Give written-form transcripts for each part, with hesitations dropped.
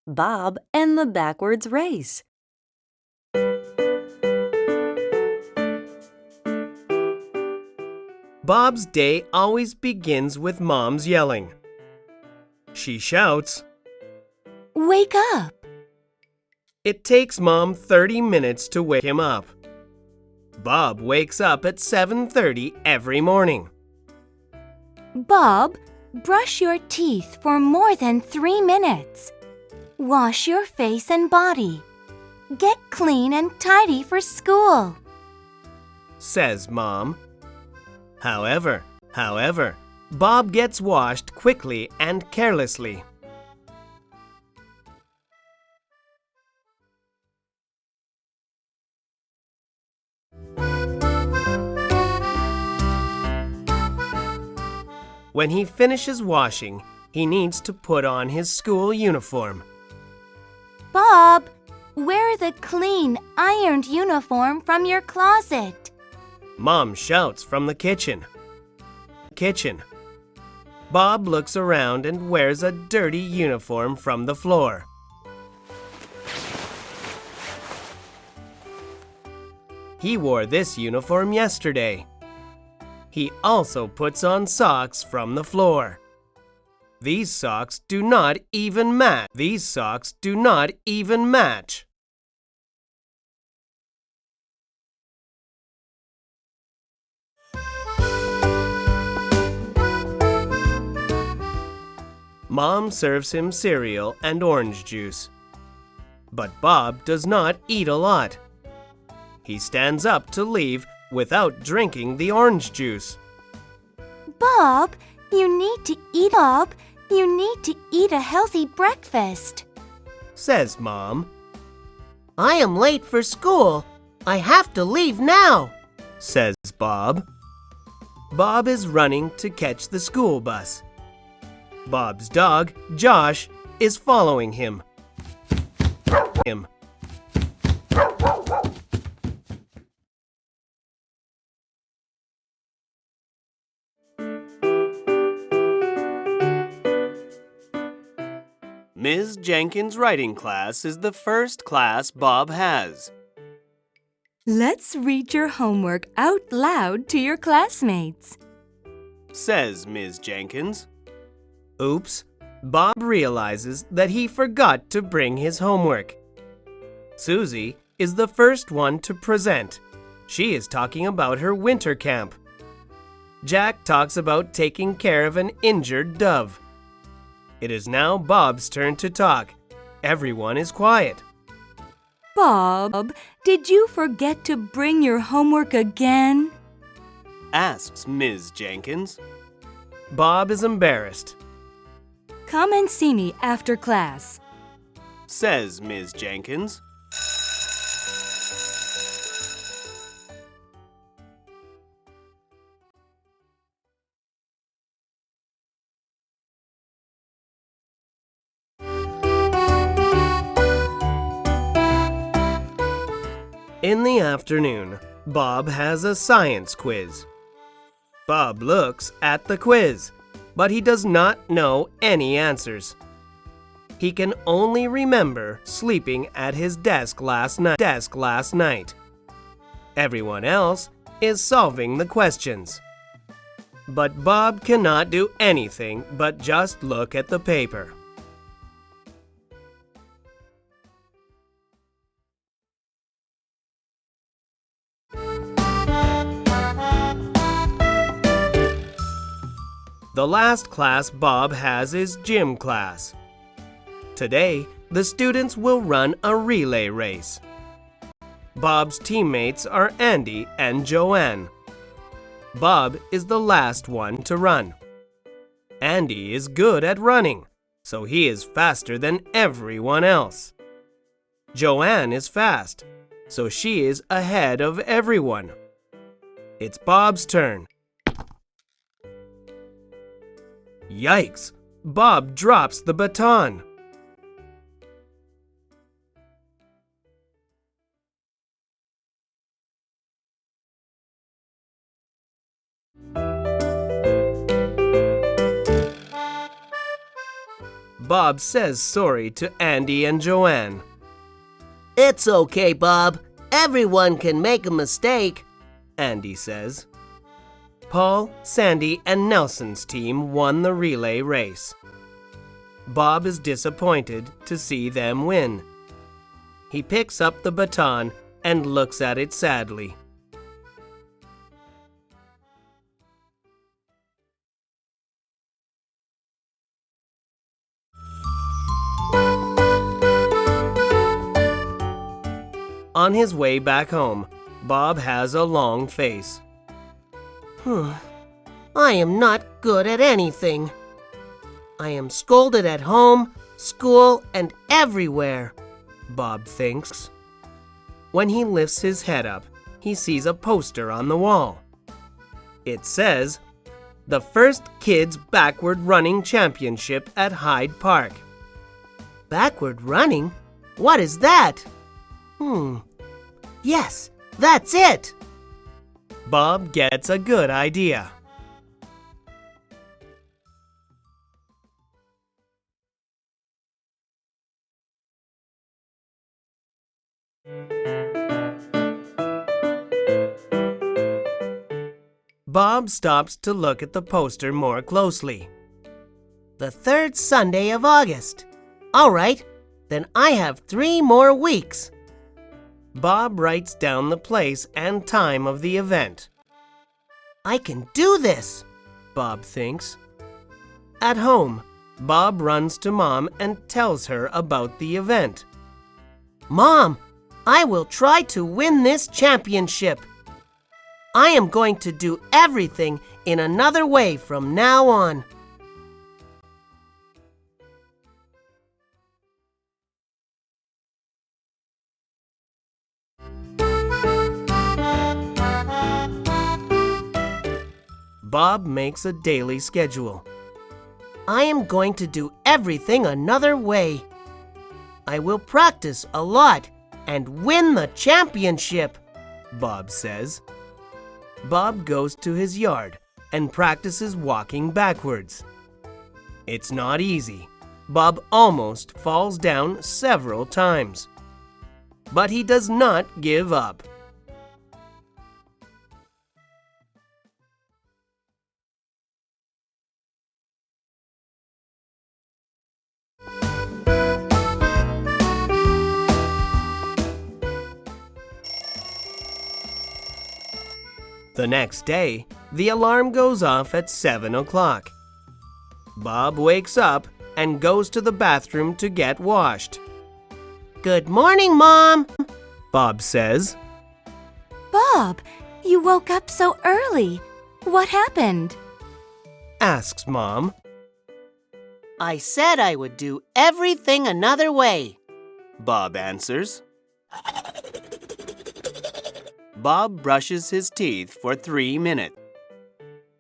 Bob and the Backwards Race. Bob's day always begins with Mom's yelling. She shouts, "Wake up!" It takes Mom 30 minutes to wake him up. Bob wakes up at 7:30 every morning. "Bob, brush your teeth for more than 3 minutes. Wash your face and body. Get clean and tidy for school," says Mom. However, Bob gets washed quickly and carelessly. When he finishes washing, he needs to put on his school uniform. "Bob, wear the clean, ironed uniform from your closet." Mom shouts from the kitchen. Bob looks around and wears a dirty uniform from the floor. He wore this uniform yesterday. He also puts on socks from the floor. These socks do not even match. Mom serves him cereal and orange juice. But Bob does not eat a lot. He stands up to leave without drinking the orange juice. "Bob, you need to eat a healthy breakfast," says Mom. I am late for school. I have to leave now, says Bob. Bob is running to catch the school bus. Bob's dog, Josh, is following him. Ms. Jenkins' writing class is the first class Bob has. Let's read your homework out loud to your classmates, says Ms. Jenkins. Oops, Bob realizes that he forgot to bring his homework. Susie is the first one to present. She is talking about her winter camp. Jack talks about taking care of an injured dove. It is now Bob's turn to talk. Everyone is quiet. Bob, did you forget to bring your homework again? Asks Ms. Jenkins. Bob is embarrassed. Come and see me after class, says Ms. Jenkins. In the afternoon, Bob has a science quiz. Bob looks at the quiz, but he does not know any answers. He can only remember sleeping at his desk last night. Everyone else is solving the questions. But Bob cannot do anything but just look at the paper. The last class Bob has is gym class. Today, the students will run a relay race. Bob's teammates are Andy and Joanne. Bob is the last one to run. Andy is good at running, so he is faster than everyone else. Joanne is fast, so she is ahead of everyone. It's Bob's turn. Yikes! Bob drops the baton. Bob says sorry to Andy and Joanne. It's okay, Bob. Everyone can make a mistake, Andy says. Paul, Sandy, and Nelson's team won the relay race. Bob is disappointed to see them win. He picks up the baton and looks at it sadly. On his way back home, Bob has a long face. I am not good at anything. I am scolded at home, school, and everywhere, Bob thinks. When he lifts his head up, he sees a poster on the wall. It says, "The first Kids Backward Running Championship at Hyde Park." Backward running? What is that? Yes, that's it! Bob gets a good idea. Bob stops to look at the poster more closely. The third Sunday of August. All right, then I have 3 more weeks. Bob writes down the place and time of the event. I can do this, Bob thinks. At home, Bob runs to Mom and tells her about the event. Mom, I will try to win this championship. I am going to do everything in another way from now on. Bob makes a daily schedule. I am going to do everything another way. I will practice a lot and win the championship, Bob says. Bob goes to his yard and practices walking backwards. It's not easy. Bob almost falls down several times. But he does not give up. The next day, the alarm goes off at 7 o'clock. Bob wakes up and goes to the bathroom to get washed. Good morning, Mom, Bob says. Bob, you woke up so early. What happened? Asks Mom. I said I would do everything another way, Bob answers. Bob brushes his teeth for 3 minutes.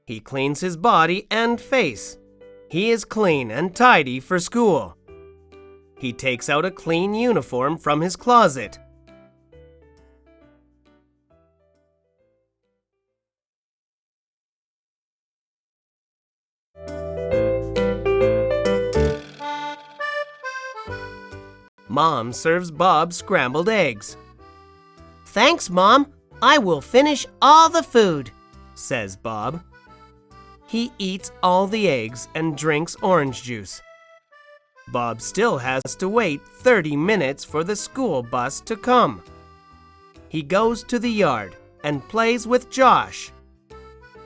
He cleans his body and face. He is clean and tidy for school. He takes out a clean uniform from his closet. Mom serves Bob scrambled eggs. Thanks, Mom. I will finish all the food, says Bob. He eats all the eggs and drinks orange juice. Bob still has to wait 30 minutes for the school bus to come. He goes to the yard and plays with Josh.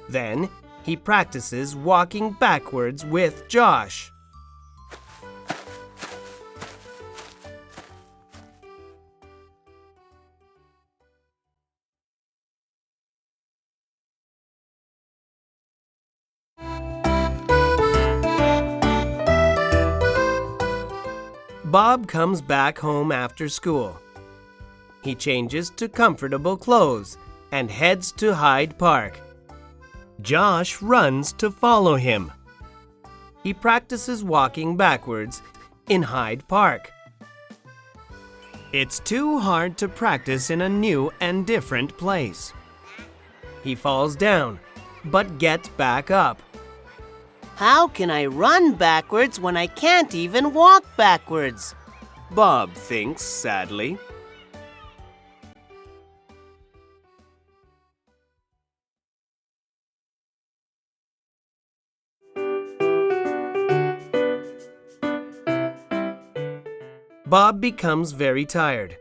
Then he practices walking backwards with Josh. Bob comes back home after school. He changes to comfortable clothes and heads to Hyde Park. Josh runs to follow him. He practices walking backwards in Hyde Park. It's too hard to practice in a new and different place. He falls down, but gets back up. How can I run backwards when I can't even walk backwards? Bob thinks sadly. Bob becomes very tired.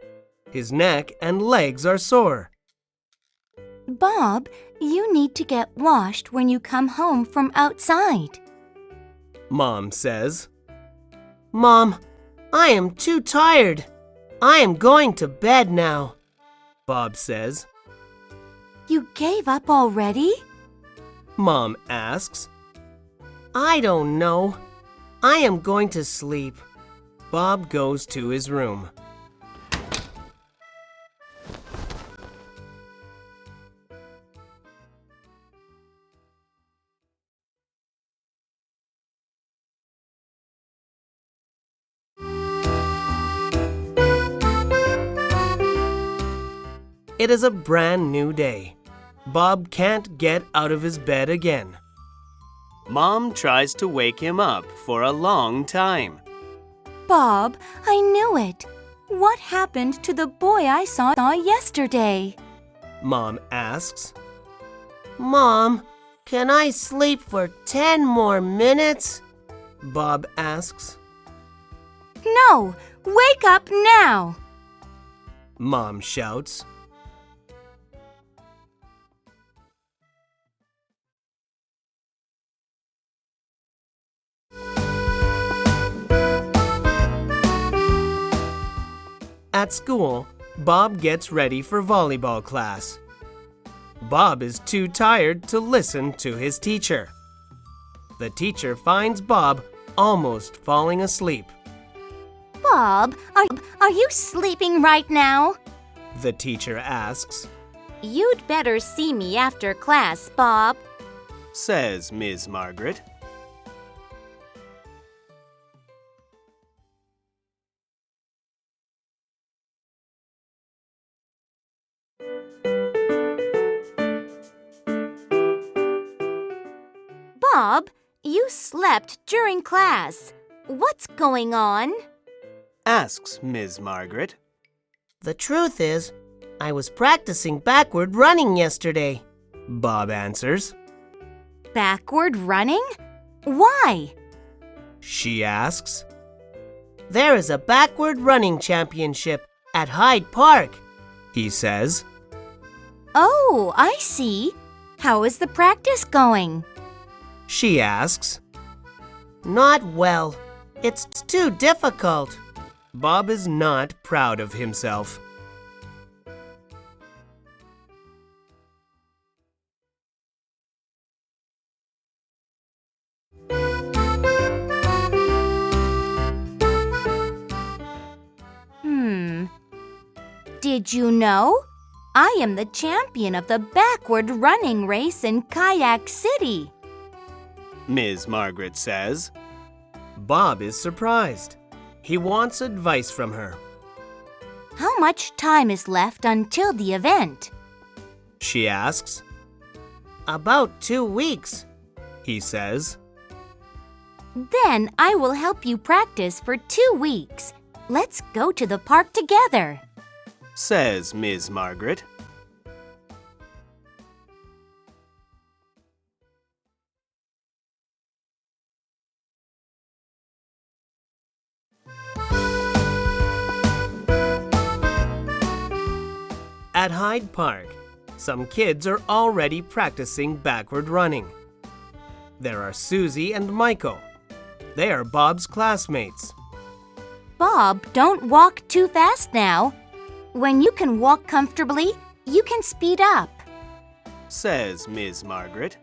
His neck and legs are sore. Bob, you need to get washed when you come home from outside. Mom says. Mom, I am too tired. I am going to bed now. Bob says. You gave up already? Mom asks. I don't know. I am going to sleep. Bob goes to his room. It is a brand new day. Bob can't get out of his bed again. Mom tries to wake him up for a long time. Bob, I knew it. What happened to the boy I saw yesterday? Mom asks. Mom, can I sleep for 10 more minutes? Bob asks. No, wake up now. Mom shouts. At school, Bob gets ready for volleyball class. Bob is too tired to listen to his teacher. The teacher finds Bob almost falling asleep. Bob, are you sleeping right now? The teacher asks. You'd better see me after class, Bob, says Ms. Margaret. Bob, you slept during class. What's going on? Asks Ms. Margaret. The truth is, I was practicing backward running yesterday. Bob answers. Backward running? Why? She asks. There is a backward running championship at Hyde Park, He says. Oh, I see. How is the practice going? She asks. Not well. It's too difficult. Bob is not proud of himself. Did you know? I am the champion of the backward running race in Kayak City. Ms. Margaret says. Bob is surprised. He wants advice from her. How much time is left until the event? She asks. About 2 weeks, He says. Then I will help you practice for 2 weeks. Let's go to the park together, says Ms. Margaret. At Hyde Park, some kids are already practicing backward running. There are Susie and Michael. They are Bob's classmates. Bob, don't walk too fast now. When you can walk comfortably, you can speed up, says Ms. Margaret.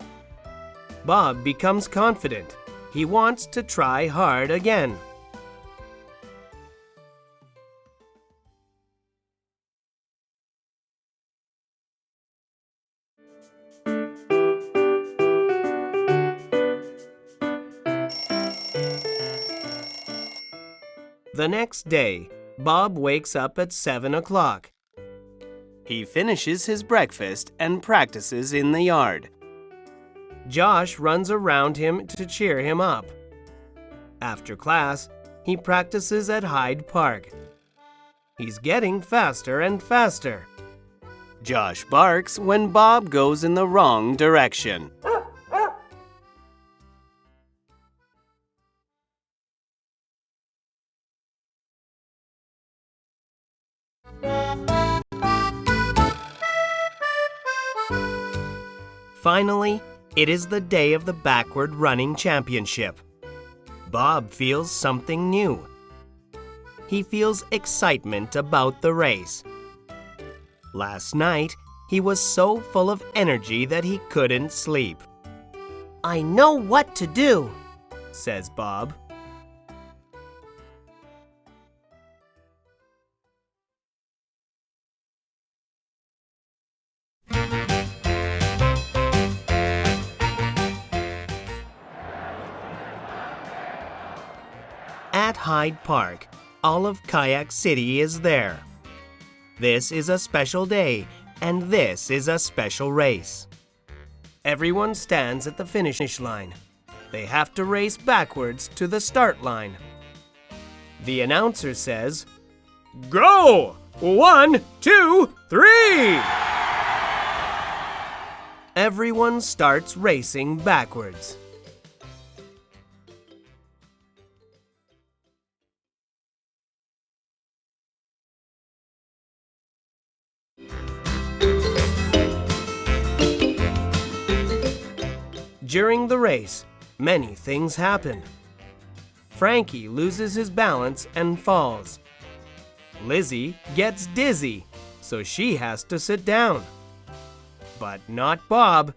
Bob becomes confident. He wants to try hard again. The next day, Bob wakes up at 7 o'clock. He finishes his breakfast and practices in the yard. Josh runs around him to cheer him up. After class, he practices at Hyde Park. He's getting faster and faster. Josh barks when Bob goes in the wrong direction. Finally, it is the day of the backward running championship. Bob feels something new. He feels excitement about the race. Last night, he was so full of energy that he couldn't sleep. I know what to do, says Bob. At Hyde Park, all of Kayak City is there. This is a special day, and this is a special race. Everyone stands at the finish line. They have to race backwards to the start line. The announcer says, "Go! 1, 2, 3!" Everyone starts racing backwards. During the race, many things happen. Frankie loses his balance and falls. Lizzie gets dizzy, so she has to sit down. But not Bob.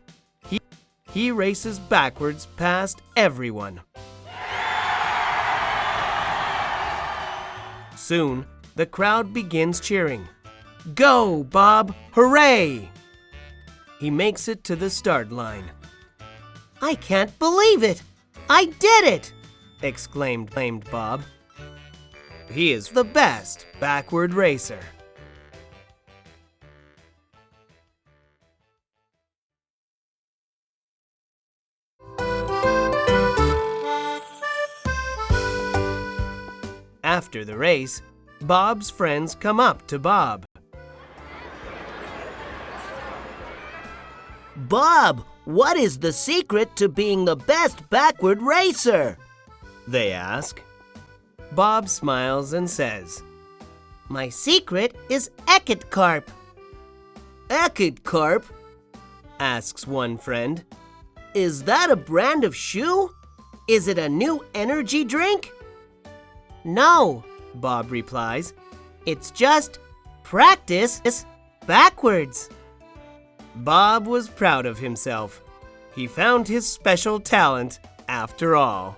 He races backwards past everyone. Soon, the crowd begins cheering. "Go, Bob! Hooray!" He makes it to the start line. I can't believe it! I did it! exclaimed Bob. He is the best backward racer. After the race, Bob's friends come up to Bob. Bob, what is the secret to being the best backward racer? They ask. Bob smiles and says, My secret is Eckatt-Carp. Eckatt-Carp? asks one friend. Is that a brand of shoe? Is it a new energy drink? No, Bob replies. It's just practice backwards. Bob was proud of himself. He found his special talent after all.